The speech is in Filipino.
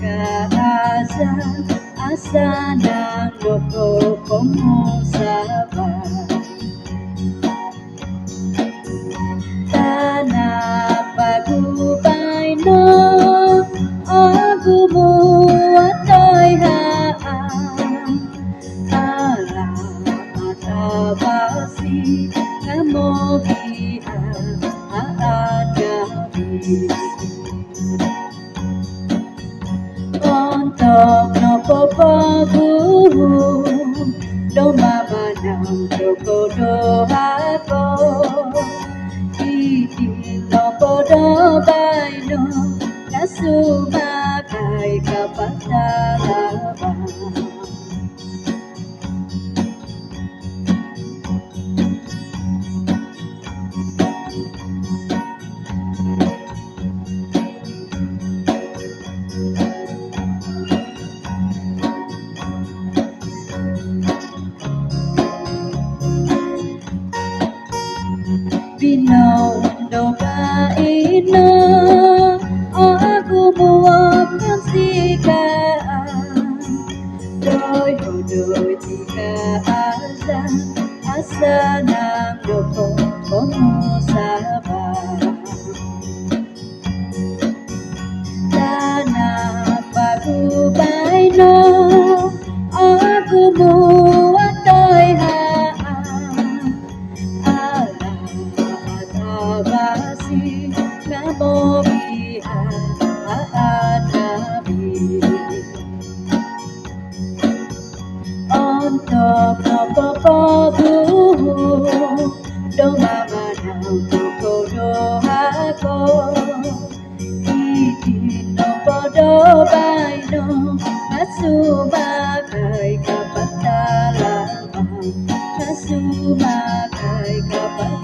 asa asa ng loob ko mo sabay. Sana pagubay no ako mo ato'y haan ala matabasi nga mo gihaan gabi. Untuk no popogu lumamanang dokodoha ko itin no podobay no kasumakay kapag nalabang. Binondo ba ino ako buwag ng sikaan doy hodoy tika asa ng loko ko mo sabay. Sana pagubay no ako mo ato'y basi nga mo gihaan gabi. Untuk no popogu lumamanang dokodoha ko itin no podobay no masumakay kapag nalabang masumakay kapag